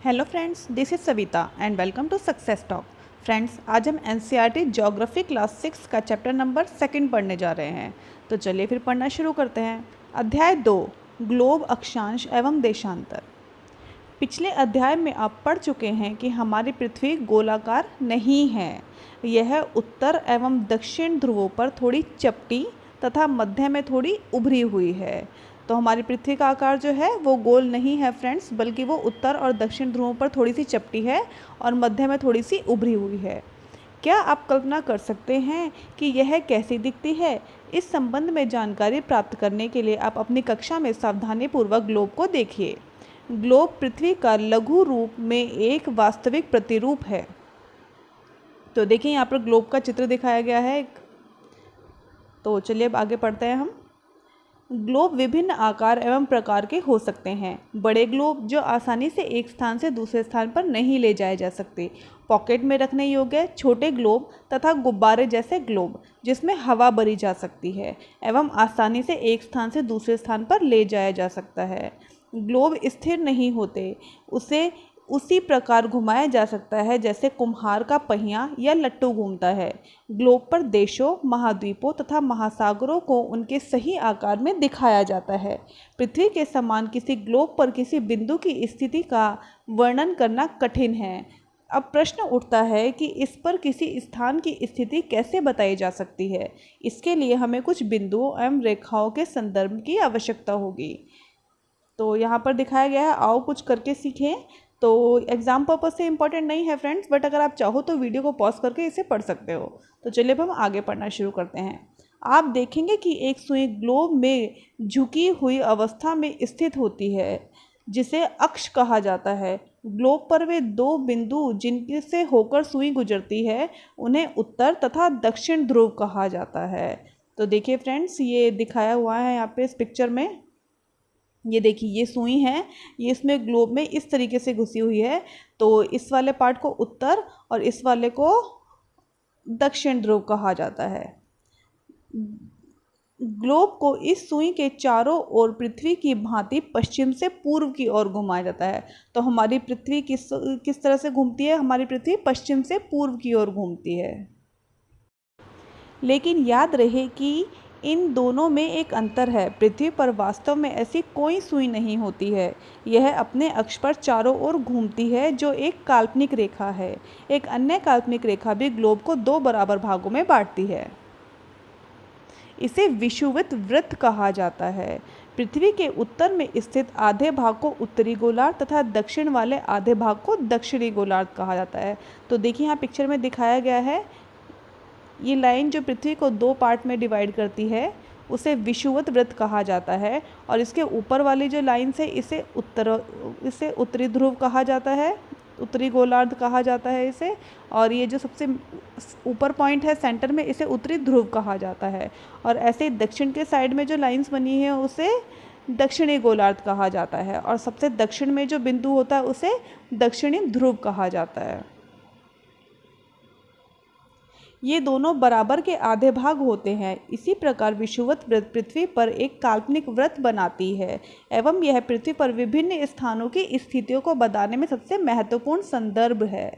Hello friends, this is Savita and welcome to success talk. Friends, आज हम NCERT geography class 6 का chapter number 2 पढ़ने जा रहे हैं। तो चलिए फिर पढ़ना शुरू करते हैं। अध्याय 2, ग्लोब, अक्षांश एवं देशांतर। पिछले अध्याय में आप पढ़ चुके हैं कि हमारी पृथ्वी गोलाकार नहीं है। यह उत्तर एवं दक्षिण ध्रुवों पर थोड़ी चपटी तथा मध्य में थोड़ी उभरी हुई है। तो हमारी पृथ्वी का आकार जो है वो गोल नहीं है फ्रेंड्स, बल्कि वो उत्तर और दक्षिण ध्रुवों पर थोड़ी सी चपटी है और मध्य में थोड़ी सी उभरी हुई है। क्या आप कल्पना कर सकते हैं कि यह कैसी दिखती है? इस संबंध में जानकारी प्राप्त करने के लिए आप अपनी कक्षा में सावधानीपूर्वक ग्लोब को देखिए। ग्लोब पृथ्वी का लघु रूप में एक वास्तविक प्रतिरूप है। तो देखिए यहाँ पर ग्लोब का चित्र दिखाया गया है एक। तो चलिए अब आगे पढ़ते हैं हम। ग्लोब विभिन्न आकार एवं प्रकार के हो सकते हैं। बड़े ग्लोब जो आसानी से एक स्थान से दूसरे स्थान पर नहीं ले जाए जा सकते, पॉकेट में रखने योग्य छोटे ग्लोब तथा गुब्बारे जैसे ग्लोब जिसमें हवा भरी जा सकती है एवं आसानी से एक स्थान से दूसरे स्थान पर ले जाया जा सकता है। ग्लोब स्थिर नहीं होते, उसे उसी प्रकार घुमाया जा सकता है जैसे कुम्हार का पहिया या लट्टू घूमता है। ग्लोब पर देशों, महाद्वीपों तथा महासागरों को उनके सही आकार में दिखाया जाता है। पृथ्वी के समान किसी ग्लोब पर किसी बिंदु की स्थिति का वर्णन करना कठिन है। अब प्रश्न उठता है कि इस पर किसी स्थान की स्थिति कैसे बताई जा सकती है। इसके लिए हमें कुछ बिंदुओं एवं रेखाओं के संदर्भ की आवश्यकता होगी। तो यहाँ पर दिखाया गया है, आओ कुछ करके सीखें। तो एग्ज़ाम पर्पज से इम्पॉर्टेंट नहीं है फ्रेंड्स, बट अगर आप चाहो तो वीडियो को पॉज करके इसे पढ़ सकते हो। तो चलिए अब हम आगे पढ़ना शुरू करते हैं। आप देखेंगे कि एक सुई ग्लोब में झुकी हुई अवस्था में स्थित होती है जिसे अक्ष कहा जाता है। ग्लोब पर वे दो बिंदु जिनके से होकर सुई गुजरती है उन्हें उत्तर तथा दक्षिण ध्रुव कहा जाता है। तो देखिए फ्रेंड्स, ये दिखाया हुआ है यहाँ पे इस पिक्चर में। ये देखिए, ये सुई है, ये इसमें ग्लोब में इस तरीके से घुसी हुई है। तो इस वाले पार्ट को उत्तर और इस वाले को दक्षिण ध्रुव कहा जाता है। ग्लोब को इस सुई के चारों ओर पृथ्वी की भांति पश्चिम से पूर्व की ओर घुमाया जाता है। तो हमारी पृथ्वी किस तरह से घूमती है? हमारी पृथ्वी पश्चिम से पूर्व की ओर घूमती है। लेकिन याद रहे कि इन दोनों में एक अंतर है। पृथ्वी पर वास्तव में ऐसी कोई सुई नहीं होती है। यह अपने अक्ष पर चारों ओर घूमती है, जो एक काल्पनिक रेखा है। एक अन्य काल्पनिक रेखा भी ग्लोब को दो बराबर भागों में बांटती है। इसे विषुवत वृत्त कहा जाता है। पृथ्वी के उत्तर में स्थित आधे भाग को उत्तरी गोलार्ध तथा दक्षिण वाले आधे भाग को दक्षिणी गोलार्ध कहा जाता है। तो देखिए यहाँ पिक्चर में दिखाया गया है, ये लाइन जो पृथ्वी को दो पार्ट में डिवाइड करती है उसे विषुवत वृत्त कहा जाता है। और इसके ऊपर वाली जो लाइन से इसे उत्तरी ध्रुव कहा जाता है, उत्तरी गोलार्ध कहा जाता है इसे। और ये जो सबसे ऊपर पॉइंट है सेंटर में, इसे उत्तरी ध्रुव कहा जाता है। और ऐसे दक्षिण के साइड में जो लाइंस बनी है उसे दक्षिणी गोलार्ध कहा जाता है। और सबसे दक्षिण में जो बिंदु होता है उसे दक्षिणी ध्रुव कहा जाता है। ये दोनों बराबर के आधे भाग होते हैं। इसी प्रकार विषुवत वृत्त पृथ्वी पर एक काल्पनिक वृत्त बनाती है एवं यह पृथ्वी पर विभिन्न स्थानों की स्थितियों को बताने में सबसे महत्वपूर्ण संदर्भ है।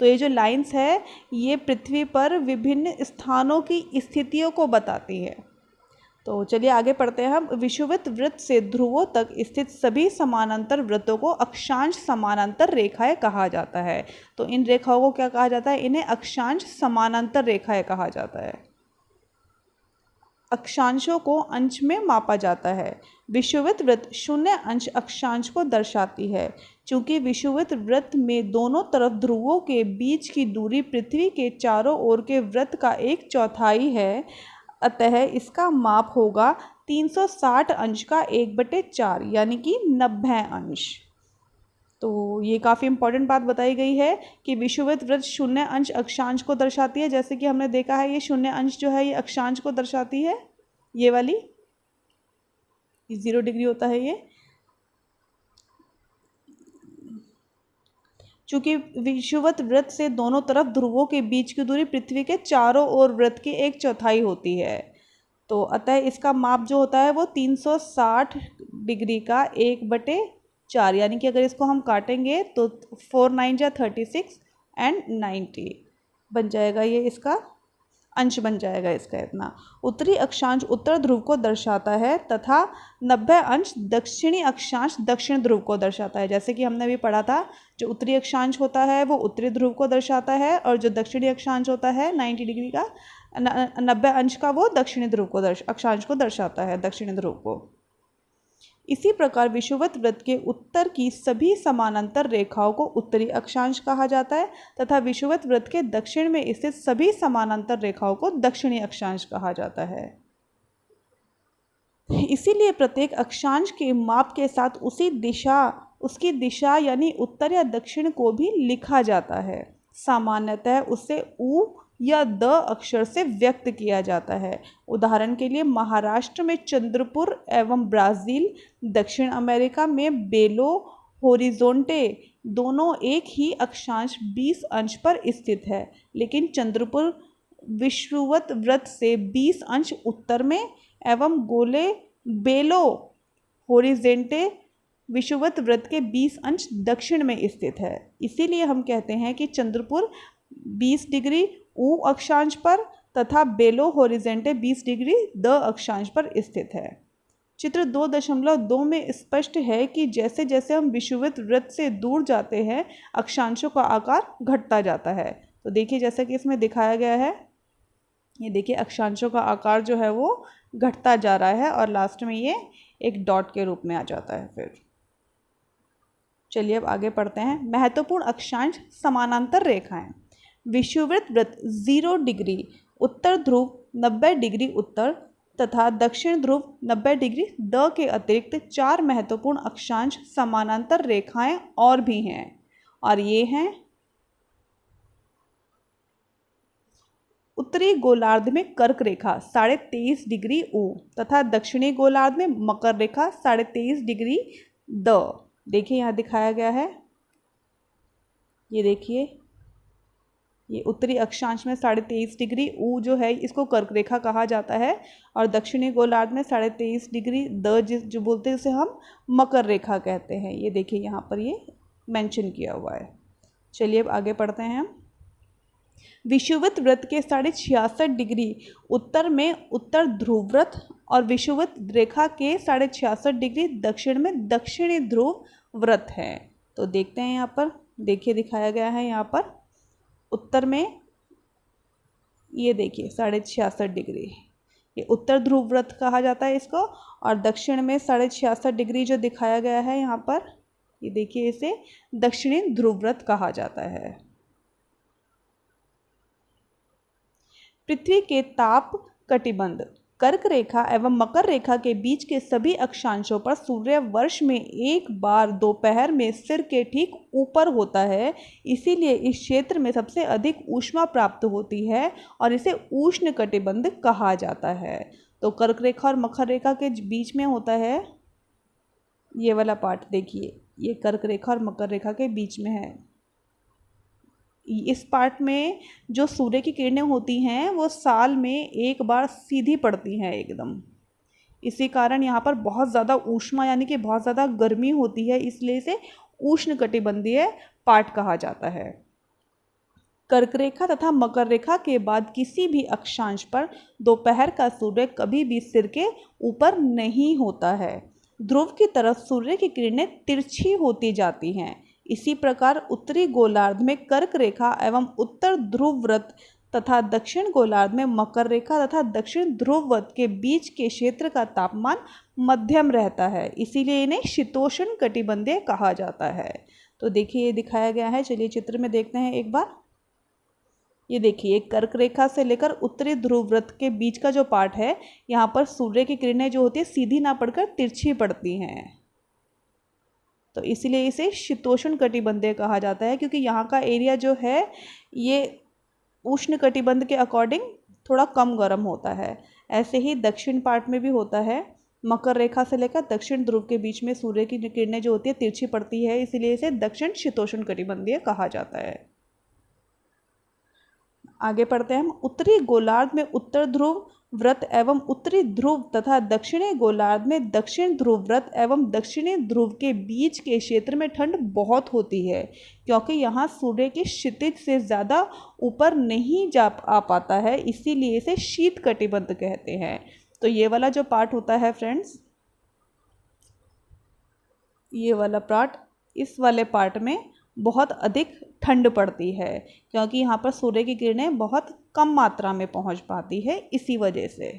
तो ये जो लाइंस है ये पृथ्वी पर विभिन्न स्थानों की स्थितियों को बताती है। तो चलिए आगे पढ़ते हैं हम। विषुवत वृत्त से ध्रुवों तक स्थित सभी समानांतर वृत्तों को अक्षांश समानांतर रेखाएं कहा जाता है। तो इन रेखाओं को क्या कहा जाता है? इन्हें अक्षांश समानांतर रेखाएं कहा जाता है। अक्षांशों को अंश में मापा जाता है। विषुवत वृत्त 0 अंश अक्षांश को दर्शाती है। चूंकि विषुवत वृत्त में दोनों तरफ ध्रुवों के बीच की दूरी पृथ्वी के चारों ओर के वृत्त का 1/4 है, अतः इसका माप होगा 360 अंश का 1/4 यानी कि 90 अंश। तो ये काफ़ी इंपॉर्टेंट बात बताई गई है कि विषुवत वृत्त 0 अंश अक्षांश को दर्शाती है। जैसे कि हमने देखा है, ये 0 अंश जो है ये अक्षांश को दर्शाती है, ये वाली 0 डिग्री होता है ये। चूंकि विषुवत वृत्त से दोनों तरफ ध्रुवों के बीच की दूरी पृथ्वी के चारों ओर वृत्त की 1/4 होती है, तो अतः इसका माप जो होता है वो 360 डिग्री का 1/4 4, यानी कि अगर इसको हम काटेंगे तो 4 9 जा 36 एंड 90 बन जाएगा, ये इसका अंश बन जाएगा इसका इतना। उत्तरी अक्षांश उत्तर ध्रुव को दर्शाता है तथा 90 अंश दक्षिणी अक्षांश दक्षिण ध्रुव को दर्शाता है। जैसे कि हमने अभी पढ़ा था, जो उत्तरी अक्षांश होता है वो उत्तरी ध्रुव को दर्शाता है और जो दक्षिणी अक्षांश होता है 90 डिग्री का 90 अंश का वो दक्षिणी ध्रुव को अक्षांश को दर्शाता है, दक्षिणी ध्रुव को। इसी प्रकार विषुवत वृत्त के उत्तर की सभी समानांतर रेखाओं को उत्तरी अक्षांश कहा जाता है तथा विषुवत वृत्त के दक्षिण में स्थित सभी समानांतर रेखाओं को दक्षिणी अक्षांश कहा जाता है। इसीलिए प्रत्येक अक्षांश के माप के साथ उसकी दिशा यानी उत्तर या दक्षिण को भी लिखा जाता है। सामान्यतः उसे उ या द अक्षर से व्यक्त किया जाता है। उदाहरण के लिए महाराष्ट्र में चंद्रपुर एवं ब्राज़ील, दक्षिण अमेरिका में बेलो होरिज़ोंटे दोनों एक ही अक्षांश 20 अंश पर स्थित है, लेकिन चंद्रपुर विषुवत वृत्त से 20 अंश उत्तर में एवं गोले बेलो होरिज़ोंटे विषुवत वृत्त के 20 अंश दक्षिण में स्थित है। इसीलिए हम कहते हैं कि चंद्रपुर 20 डिग्री ऊ अक्षांश पर तथा बेलो होरिज़ोंटे 20 डिग्री द अक्षांश पर स्थित है। चित्र 2.2 में स्पष्ट है कि जैसे जैसे हम विषुवत वृत्त से दूर जाते हैं अक्षांशों का आकार घटता जाता है। तो देखिए जैसा कि इसमें दिखाया गया है, ये देखिए अक्षांशों का आकार जो है वो घटता जा रहा है और लास्ट में ये एक डॉट के रूप में आ जाता है। फिर चलिए अब आगे पढ़ते हैं। महत्वपूर्ण अक्षांश समानांतर रेखाएं। विषुवत वृत्त 0 डिग्री उत्तर ध्रुव 90 डिग्री उत्तर तथा दक्षिण ध्रुव 90 डिग्री द के अतिरिक्त 4 महत्वपूर्ण अक्षांश समानांतर रेखाएं और भी हैं, और ये हैं उत्तरी गोलार्ध में कर्क रेखा 23.5 डिग्री ऊ तथा दक्षिणी गोलार्ध में मकर रेखा 23.5 डिग्री द। देखिए यहाँ दिखाया गया है, ये देखिए ये उत्तरी अक्षांश में 23.5 डिग्री ऊ जो है इसको कर्क रेखा कहा जाता है और दक्षिणी गोलार्ध में 23.5 डिग्री द जो बोलते हैं उसे हम मकर रेखा कहते हैं। ये देखिए यहाँ पर ये मेंशन किया हुआ है। चलिए अब आगे पढ़ते हैं। विषुवत वृत्त के 66.5 डिग्री उत्तर में उत्तर ध्रुव वृत्त और विषुवत रेखा के 66.5 डिग्री दक्षिण में दक्षिणी ध्रुव वृत्त है। तो देखते हैं यहाँ पर, देखिए दिखाया गया है यहाँ पर उत्तर में ये देखिए 66.5 डिग्री, ये उत्तर ध्रुव वृत्त कहा जाता है इसको, और दक्षिण में 66.5 डिग्री जो दिखाया गया है यहाँ पर, ये देखिए इसे दक्षिणी ध्रुव वृत्त कहा जाता है। पृथ्वी के ताप कटिबंध कर्क रेखा एवं मकर रेखा के बीच के सभी अक्षांशों पर सूर्य वर्ष में एक बार दोपहर में सिर के ठीक ऊपर होता है। इसीलिए इस क्षेत्र में सबसे अधिक ऊष्मा प्राप्त होती है और इसे उष्ण कटिबंध कहा जाता है। तो कर्क रेखा और मकर रेखा के बीच में होता है ये वाला पार्ट, देखिए ये कर्क रेखा और मकर रेखा के बीच में है। इस पार्ट में जो सूर्य की किरणें होती हैं वो साल में एक बार सीधी पड़ती हैं एकदम, इसी कारण यहाँ पर बहुत ज़्यादा ऊष्मा यानी कि बहुत ज़्यादा गर्मी होती है, इसलिए इसे उष्ण कटिबंधीय पार्ट कहा जाता है। कर्क रेखा तथा मकर रेखा के बाद किसी भी अक्षांश पर दोपहर का सूर्य कभी भी सिर के ऊपर नहीं होता है। ध्रुव की तरफ सूर्य की किरणें तिरछी होती जाती हैं। इसी प्रकार उत्तरी गोलार्ध में कर्क रेखा एवं उत्तर ध्रुव वृत्त तथा दक्षिण गोलार्ध में मकर रेखा तथा दक्षिण ध्रुव वृत्त के बीच के क्षेत्र का तापमान मध्यम रहता है, इसीलिए इन्हें शीतोष्ण कटिबंधीय कहा जाता है। तो देखिए ये दिखाया गया है, चलिए चित्र में देखते हैं एक बार। ये देखिए कर्क रेखा से लेकर उत्तरी ध्रुव वृत्त के बीच का जो पार्ट है, यहाँ पर सूर्य की किरणें जो होती है सीधी ना पड़कर तिरछी पड़ती हैं, तो इसलिए इसे शीतोष्ण कटिबंधीय कहा जाता है, क्योंकि यहाँ का एरिया जो है ये उष्ण कटिबंध के अकॉर्डिंग थोड़ा कम गर्म होता है। ऐसे ही दक्षिण पार्ट में भी होता है, मकर रेखा से लेकर दक्षिण ध्रुव के बीच में सूर्य की किरणें जो होती है तिरछी पड़ती है, इसीलिए इसे दक्षिण शीतोष्ण कटिबंधीय कहा जाता है। आगे पढ़ते हैं हम। उत्तरी गोलार्ध में उत्तर ध्रुव व्रत एवं उत्तरी ध्रुव तथा दक्षिणी गोलार्ध में दक्षिण ध्रुव व्रत एवं दक्षिणी ध्रुव के बीच के क्षेत्र में ठंड बहुत होती है, क्योंकि यहाँ सूर्य के क्षितिज से ज़्यादा ऊपर नहीं जा आ पाता है, इसीलिए इसे शीत कटिबंध कहते हैं। तो ये वाला जो पार्ट होता है फ्रेंड्स, ये वाला पार्ट, इस वाले पार्ट में बहुत अधिक ठंड पड़ती है, क्योंकि यहाँ पर सूर्य की किरणें बहुत कम मात्रा में पहुँच पाती है, इसी वजह से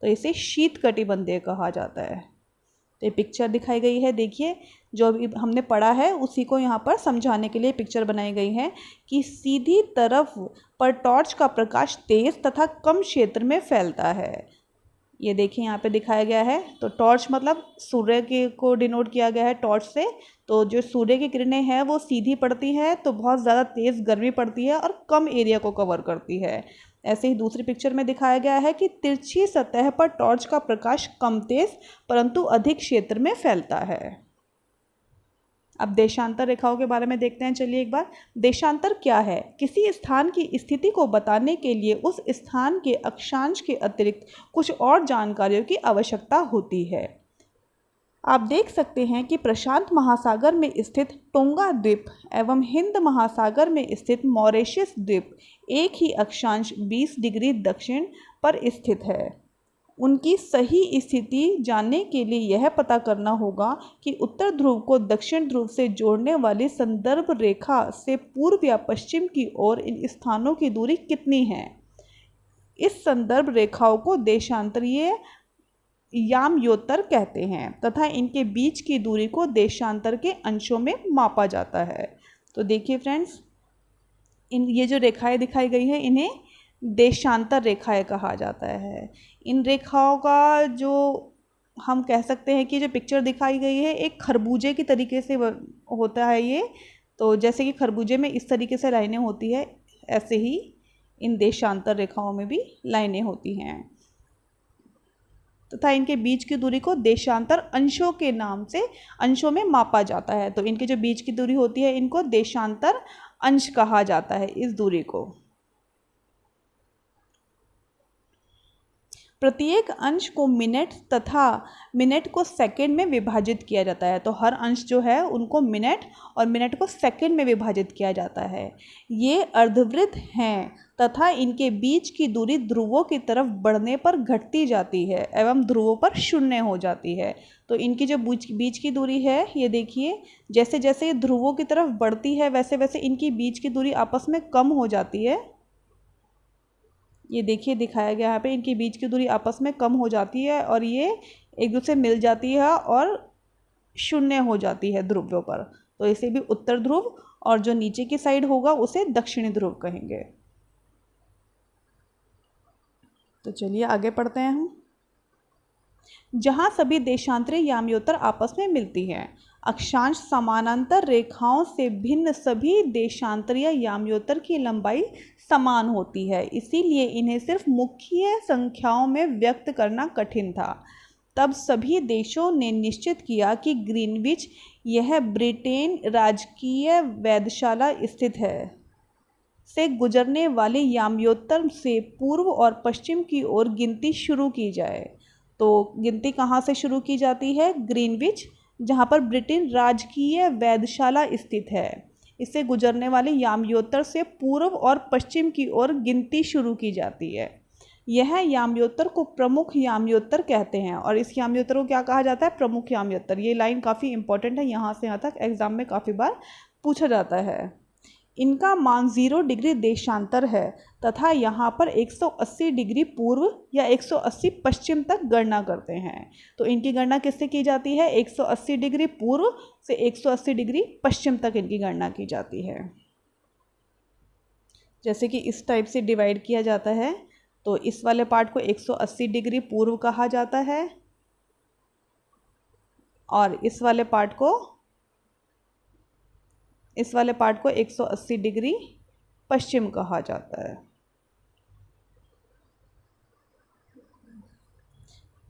तो इसे शीत कटिबंधीय कहा जाता है। तो ये पिक्चर दिखाई गई है, देखिए जो अभी हमने पढ़ा है उसी को यहाँ पर समझाने के लिए पिक्चर बनाई गई है कि सीधी तरफ पर टॉर्च का प्रकाश तेज तथा कम क्षेत्र में फैलता है। ये देखिए यहाँ पे दिखाया गया है, तो टॉर्च मतलब सूर्य के को डिनोट किया गया है टॉर्च से। तो जो सूर्य की किरणें हैं वो सीधी पड़ती है तो बहुत ज़्यादा तेज़ गर्मी पड़ती है और कम एरिया को कवर करती है। ऐसे ही दूसरी पिक्चर में दिखाया गया है कि तिरछी सतह पर टॉर्च का प्रकाश कम तेज परंतु अधिक क्षेत्र में फैलता है। अब देशांतर रेखाओं के बारे में देखते हैं, चलिए एक बार। देशांतर क्या है? किसी स्थान की स्थिति को बताने के लिए उस स्थान के अक्षांश के अतिरिक्त कुछ और जानकारियों की आवश्यकता होती है। आप देख सकते हैं कि प्रशांत महासागर में स्थित टोंगा द्वीप एवं हिंद महासागर में स्थित मॉरिशस द्वीप एक ही अक्षांश 20 डिग्री दक्षिण पर स्थित है। उनकी सही स्थिति जानने के लिए यह पता करना होगा कि उत्तर ध्रुव को दक्षिण ध्रुव से जोड़ने वाली संदर्भ रेखा से पूर्व या पश्चिम की ओर इन स्थानों की दूरी कितनी है। इस संदर्भ रेखाओं को देशांतरीय यामयोत्तर कहते हैं तथा इनके बीच की दूरी को देशांतर के अंशों में मापा जाता है। तो देखिए फ्रेंड्स, ये जो रेखाएं दिखाई गई हैं इन्हें देशांतर रेखाएं कहा जाता है। इन रेखाओं का जो हम कह सकते हैं कि जो पिक्चर दिखाई गई है एक खरबूजे की तरीके से होता है ये। तो जैसे कि खरबूजे में इस तरीके से लाइनें होती है, ऐसे ही इन देशांतर रेखाओं में भी लाइनें होती हैं तथा इनके बीच की दूरी को देशांतर अंशों के नाम से अंशों में मापा जाता है। तो इनके जो बीच की दूरी होती है इनको देशांतर अंश कहा जाता है इस दूरी को। प्रत्येक अंश को मिनट तथा मिनट को सेकंड में विभाजित किया जाता है। तो हर अंश जो है उनको मिनट और मिनट को सेकंड में विभाजित किया जाता है। ये अर्धवृत्त हैं तथा इनके बीच की दूरी ध्रुवों की तरफ बढ़ने पर घटती जाती है एवं ध्रुवों पर शून्य हो जाती है। तो इनकी जो बीच की दूरी है, ये देखिए जैसे जैसे ये ध्रुवों की तरफ बढ़ती है वैसे वैसे इनकी बीच की दूरी आपस में कम हो जाती है। ये देखिए दिखाया गया यहाँ पे, इनके बीच की दूरी आपस में कम हो जाती है और ये एक दूसरे मिल जाती है और शून्य हो जाती है ध्रुवों पर। तो इसे भी उत्तर ध्रुव और जो नीचे की साइड होगा उसे दक्षिणी ध्रुव कहेंगे। तो चलिए आगे पढ़ते हैं हम। जहाँ सभी देशांतरी यामयोत्तर आपस में मिलती हैं, अक्षांश समानांतर रेखाओं से भिन्न सभी देशांतरीय यामयोत्तर की लंबाई समान होती है, इसीलिए इन्हें सिर्फ मुख्य संख्याओं में व्यक्त करना कठिन था। तब सभी देशों ने निश्चित किया कि ग्रीनविच, यह ब्रिटेन राजकीय वेधशाला स्थित है, से गुजरने वाले यामयोत्तर से पूर्व और पश्चिम की ओर गिनती शुरू की जाए। तो गिनती कहाँ से शुरू की जाती है? ग्रीनविच, जहाँ पर ब्रिटेन राजकीय वेधशाला स्थित है, इससे गुजरने वाले यामयोत्तर से पूर्व और पश्चिम की ओर गिनती शुरू की जाती है। यह यामयोत्तर को प्रमुख यामयोत्तर कहते हैं और इस यामयोत्तर को क्या कहा जाता है? प्रमुख यामयोत्तर। ये लाइन काफ़ी इंपॉर्टेंट है, यहाँ से यहाँ तक एग्जाम में काफ़ी बार पूछा जाता है। इनका मान 0 डिग्री देशांतर है तथा यहाँ पर 180 डिग्री पूर्व या 180 पश्चिम तक गणना करते हैं। तो इनकी गणना किससे की जाती है? 180 डिग्री पूर्व से 180 डिग्री पश्चिम तक इनकी गणना की जाती है। जैसे कि इस टाइप से डिवाइड किया जाता है, तो इस वाले पार्ट को 180 डिग्री पूर्व कहा जाता है और इस वाले पार्ट को 180 डिग्री पश्चिम कहा जाता है।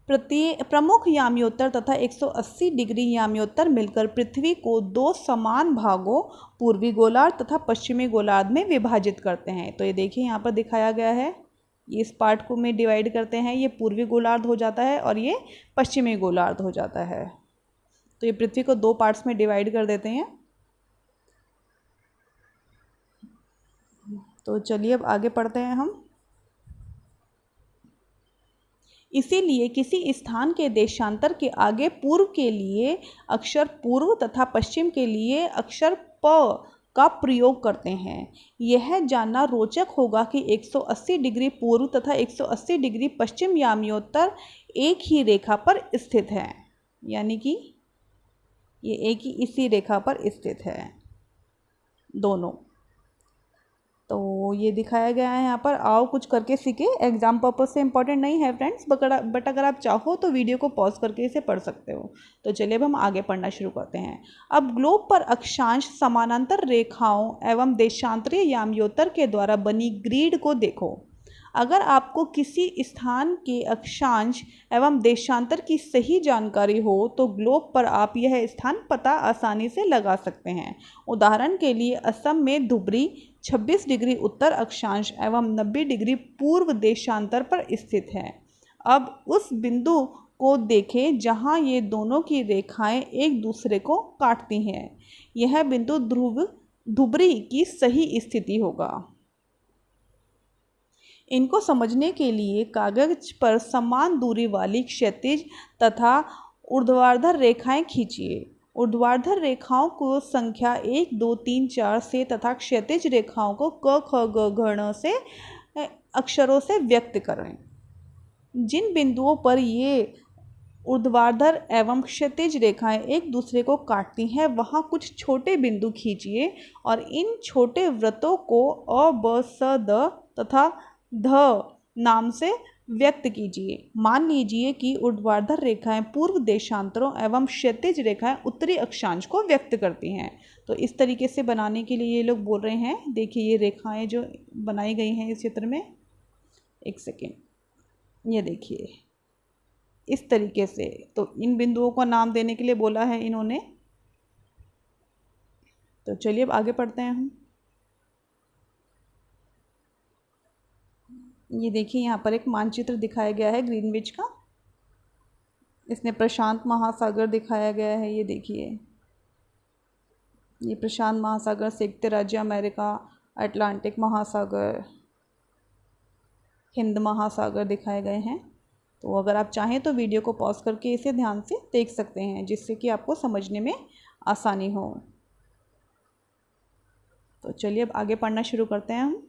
प्रमुख यामयोत्तर तथा 180 डिग्री यामयोत्तर मिलकर पृथ्वी को 2 समान भागों पूर्वी गोलार्ध तथा पश्चिमी गोलार्ध में विभाजित करते हैं। तो ये देखिए यहाँ पर दिखाया गया है, ये इस पार्ट को में डिवाइड करते हैं, ये पूर्वी गोलार्ध हो जाता है और ये पश्चिमी गोलार्ध हो जाता है। तो ये पृथ्वी को 2 पार्ट्स में डिवाइड कर देते हैं। तो चलिए अब आगे पढ़ते हैं हम। इसीलिए किसी स्थान के देशांतर के आगे पूर्व के लिए अक्षर पूर्व तथा पश्चिम के लिए अक्षर प का प्रयोग करते हैं। यह जानना रोचक होगा कि 180 डिग्री पूर्व तथा 180 डिग्री पश्चिम याम्योत्तर एक ही रेखा पर स्थित है, यानी कि ये एक ही इसी रेखा पर स्थित है दोनों। तो ये दिखाया गया है यहाँ पर। आओ कुछ करके सीखे। एग्जाम पर्पज से इम्पॉर्टेंट नहीं है फ्रेंड्स, बट अगर आप चाहो तो वीडियो को पॉज करके इसे पढ़ सकते हो। तो चलिए अब हम आगे पढ़ना शुरू करते हैं। अब ग्लोब पर अक्षांश समानांतर रेखाओं एवं देशांतरीय याम्योत्तर के द्वारा बनी ग्रिड को देखो। अगर आपको किसी स्थान के अक्षांश एवं देशांतर की सही जानकारी हो तो ग्लोब पर आप यह स्थान पता आसानी से लगा सकते हैं। उदाहरण के लिए असम में धुबरी 26 डिग्री उत्तर अक्षांश एवं 90 डिग्री पूर्व देशांतर पर स्थित है। अब उस बिंदु को देखें जहां ये दोनों की रेखाएं एक दूसरे को काटती हैं। यह बिंदु धुबरी की सही स्थिति होगा। इनको समझने के लिए कागज पर समान दूरी वाली क्षैतिज तथा ऊर्ध्वाधर रेखाएं खींचिए। ऊर्ध्वाधर रेखाओं को संख्या 1, 2, 3, 4 से तथा क्षैतिज रेखाओं को क, ख, ग, घ, ण से अक्षरों से व्यक्त करें। जिन बिंदुओं पर ये ऊर्ध्वाधर एवं क्षैतिज रेखाएं एक दूसरे को काटती हैं वहां कुछ छोटे बिंदु खींचिए और इन छोटे वृत्तों को अ, ब, स, द तथा ध नाम से व्यक्त कीजिए। मान लीजिए कि ऊर्ध्वाधर रेखाएं पूर्व देशांतरों एवं क्षैतिज रेखाएं उत्तरी अक्षांश को व्यक्त करती हैं। तो इस तरीके से बनाने के लिए ये लोग बोल रहे हैं। देखिए ये रेखाएं जो बनाई गई हैं इस चित्र में, एक सेकेंड, ये देखिए इस तरीके से। तो इन बिंदुओं को नाम देने के लिए बोला है इन्होंने। तो चलिए अब आगे पढ़ते हैं हम। ये देखिए यहाँ पर एक मानचित्र दिखाया गया है ग्रीनविच का। इसमें प्रशांत महासागर दिखाया गया है। ये देखिए ये प्रशांत महासागर, संयुक्त राज्य अमेरिका, अटलांटिक महासागर, हिंद महासागर दिखाए गए हैं। तो अगर आप चाहें तो वीडियो को पॉज करके इसे ध्यान से देख सकते हैं जिससे कि आपको समझने में आसानी हो। तो चलिए अब आगे पढ़ना शुरू करते हैं हम।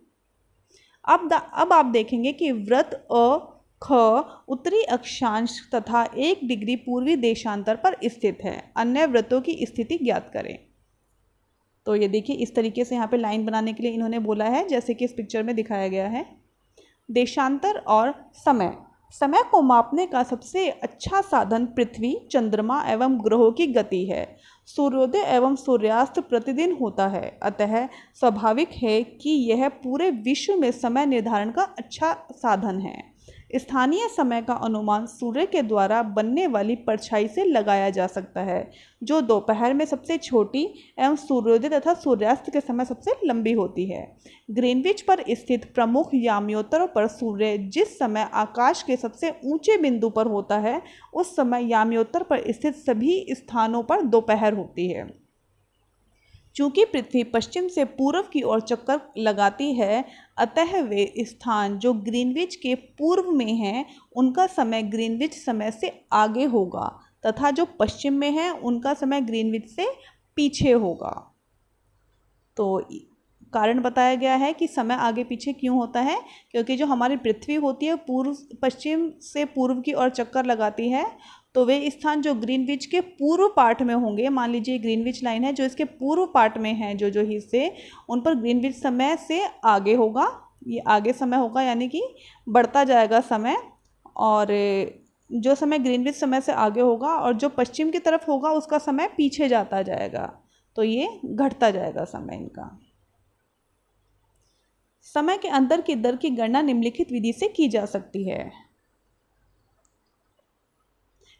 अब आप देखेंगे कि वृत्त अ ख उत्तरी अक्षांश तथा 1 डिग्री पूर्वी देशांतर पर स्थित है। अन्य वृत्तों की स्थिति ज्ञात करें। तो ये देखिए इस तरीके से यहाँ पे लाइन बनाने के लिए इन्होंने बोला है जैसे कि इस पिक्चर में दिखाया गया है। देशांतर और समय को मापने का सबसे अच्छा साधन पृथ्वी, चंद्रमा एवं ग्रहों की गति है। सूर्योदय एवं सूर्यास्त प्रतिदिन होता है, अतः स्वाभाविक है कि यह पूरे विश्व में समय निर्धारण का अच्छा साधन है। स्थानीय समय का अनुमान सूर्य के द्वारा बनने वाली परछाई से लगाया जा सकता है जो दोपहर में सबसे छोटी एवं सूर्योदय तथा सूर्यास्त के समय सबसे लंबी होती है। ग्रीनविच पर स्थित प्रमुख याम्योत्तरों पर सूर्य जिस समय आकाश के सबसे ऊंचे बिंदु पर होता है उस समय याम्योत्तर पर स्थित सभी स्थानों पर दोपहर होती है। चूंकि पृथ्वी पश्चिम से पूर्व की ओर चक्कर लगाती है अतः वे स्थान जो ग्रीनविच के पूर्व में हैं उनका समय ग्रीनविच समय से आगे होगा तथा जो पश्चिम में है उनका समय ग्रीनविच से पीछे होगा। तो कारण बताया गया है कि समय आगे पीछे क्यों होता है, क्योंकि जो हमारी पृथ्वी होती है पश्चिम से पूर्व की ओर चक्कर लगाती है। तो वे स्थान जो ग्रीनविच के पूर्व पार्ट में होंगे, मान लीजिए ग्रीनविच लाइन है जो इसके पूर्व पार्ट में है, जो हिस्से उन पर ग्रीनविच समय से आगे होगा। ये आगे समय होगा यानी कि बढ़ता जाएगा समय, और जो समय ग्रीनविच समय से आगे होगा और जो पश्चिम की तरफ होगा उसका समय पीछे जाता जाएगा। तो ये घटता जाएगा समय इनका। समय के अंतर की दर की गणना निम्नलिखित विधि से की जा सकती है।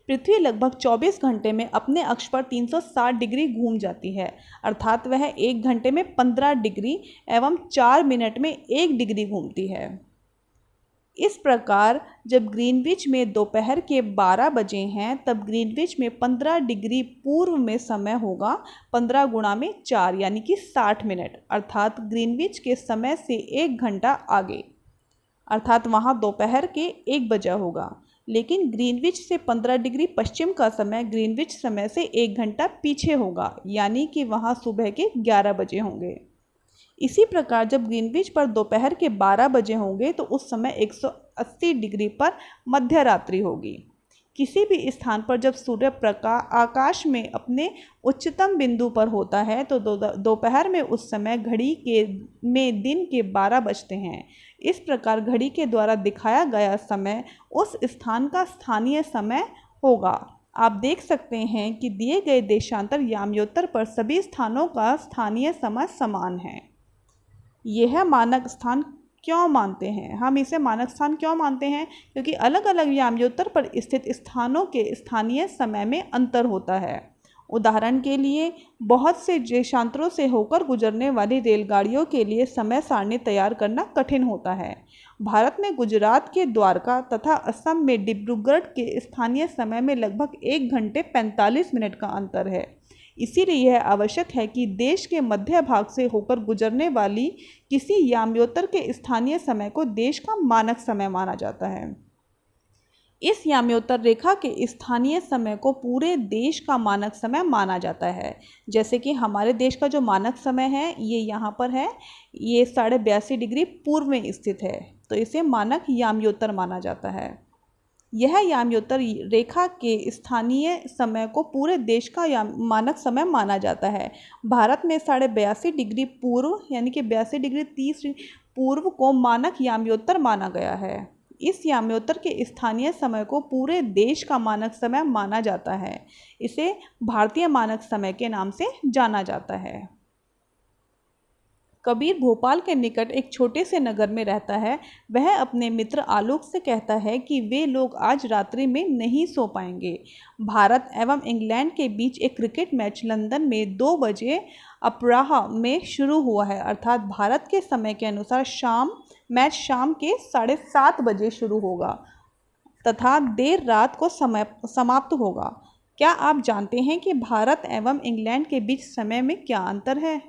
पृथ्वी लगभग 24 घंटे में अपने अक्ष पर 360 डिग्री घूम जाती है, अर्थात वह 1 घंटे में 15 डिग्री एवं 4 मिनट में 1 डिग्री घूमती है। इस प्रकार जब ग्रीनविच में दोपहर के 12 बजे हैं तब ग्रीनविच में 15 डिग्री पूर्व में समय होगा 15 गुणा में 4 यानी कि 60 मिनट, अर्थात ग्रीनविच के समय से 1 घंटा आगे, अर्थात वहाँ दोपहर के 1 बजा होगा। लेकिन ग्रीनविच से 15 डिग्री पश्चिम का समय ग्रीनविच समय से 1 घंटा पीछे होगा, यानी कि वहाँ सुबह के 11 बजे होंगे। इसी प्रकार जब ग्रीनविच पर दोपहर के 12 बजे होंगे तो उस समय 180 डिग्री पर मध्य रात्रि होगी। किसी भी स्थान पर जब सूर्य प्रकाश आकाश में अपने उच्चतम बिंदु पर होता है तो दोपहर में उस समय घड़ी के में दिन के 12 बजते हैं। इस प्रकार घड़ी के द्वारा दिखाया गया समय उस स्थान का स्थानीय समय होगा। आप देख सकते हैं कि दिए गए देशांतर याम्योत्तर पर सभी स्थानों का स्थानीय समय समान है। यह मानक स्थान क्यों मानते हैं? हम इसे मानक स्थान क्यों मानते हैं? क्योंकि अलग अलग याम्योत्तर पर स्थित स्थानों के स्थानीय समय में अंतर होता है। उदाहरण के लिए बहुत से देशांतरों से होकर गुजरने वाली रेलगाड़ियों के लिए समय सारणी तैयार करना कठिन होता है। भारत में गुजरात के द्वारका तथा असम में डिब्रूगढ़ के स्थानीय समय में लगभग 1 घंटे 45 मिनट का अंतर है। इसीलिए यह आवश्यक है कि देश के मध्य भाग से होकर गुजरने वाली किसी याम्योत्तर के स्थानीय समय को देश का मानक समय माना जाता है। इस याम्योत्तर रेखा के स्थानीय समय को पूरे देश का मानक समय माना जाता है। जैसे कि हमारे देश का जो मानक समय है ये यहाँ पर है, ये 82.5 डिग्री पूर्व में स्थित है, तो इसे मानक याम्योत्तर माना जाता है। यह याम्योत्तर रेखा के स्थानीय समय को पूरे देश का मानक समय माना जाता है। भारत में 82.5 डिग्री पूर्व यानी कि 82 डिग्री 30 पूर्व को मानक याम्योत्तर माना गया है। इस याम्योत्तर के स्थानीय समय को पूरे देश का मानक समय माना जाता है। इसे भारतीय मानक समय के नाम से जाना जाता है। कबीर भोपाल के निकट एक छोटे से नगर में रहता है। वह अपने मित्र आलोक से कहता है कि वे लोग आज रात्रि में नहीं सो पाएंगे। भारत एवं इंग्लैंड के बीच एक क्रिकेट मैच लंदन में 2 बजे अपराह में शुरू हुआ है, अर्थात भारत के समय के अनुसार मैच शाम के 7:30 बजे शुरू होगा तथा देर रात को समाप्त होगा। क्या आप जानते हैं कि भारत एवं इंग्लैंड के बीच समय में क्या अंतर है?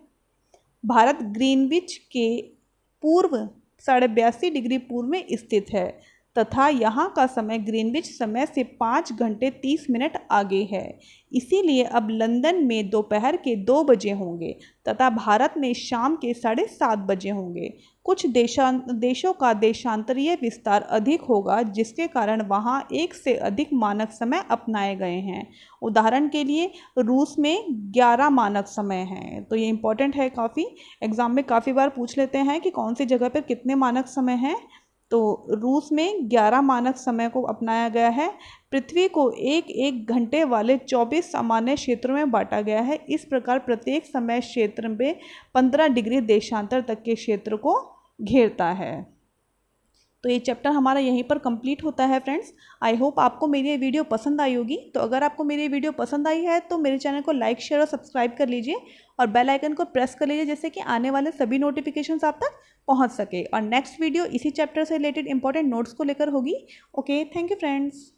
भारत ग्रीनविच के पूर्व 82.5 डिग्री पूर्व में स्थित है तथा यहाँ का समय ग्रीनविच समय से 5 घंटे 30 मिनट आगे है। इसीलिए अब लंदन में दोपहर के 2 बजे होंगे तथा भारत में शाम के 7:30 बजे होंगे। कुछ देशों का देशांतरीय विस्तार अधिक होगा जिसके कारण वहाँ एक से अधिक मानक समय अपनाए गए हैं। उदाहरण के लिए रूस में 11 मानक समय हैं। तो ये इम्पोर्टेंट है, काफ़ी एग्जाम में काफ़ी बार पूछ लेते हैं कि कौन सी जगह पर कितने मानक समय हैं। तो रूस में 11 मानक समय को अपनाया गया है। पृथ्वी को एक घंटे वाले 24 सामान्य क्षेत्रों में बांटा गया है। इस प्रकार प्रत्येक समय क्षेत्र में 15 डिग्री देशांतर तक के क्षेत्र को घेरता है। तो ये चैप्टर हमारा यहीं पर कंप्लीट होता है फ्रेंड्स। आई होप आपको मेरी ये वीडियो पसंद आई होगी। तो अगर आपको मेरी ये वीडियो पसंद आई है तो मेरे चैनल को लाइक, शेयर और सब्सक्राइब कर लीजिए और बेल आइकन को प्रेस कर लीजिए जिससे कि आने वाले सभी नोटिफिकेशंस आप तक पहुंच सके। और नेक्स्ट वीडियो इसी चैप्टर से रिलेटेड इंपॉर्टेंट नोट्स को लेकर होगी। Okay, thank you friends.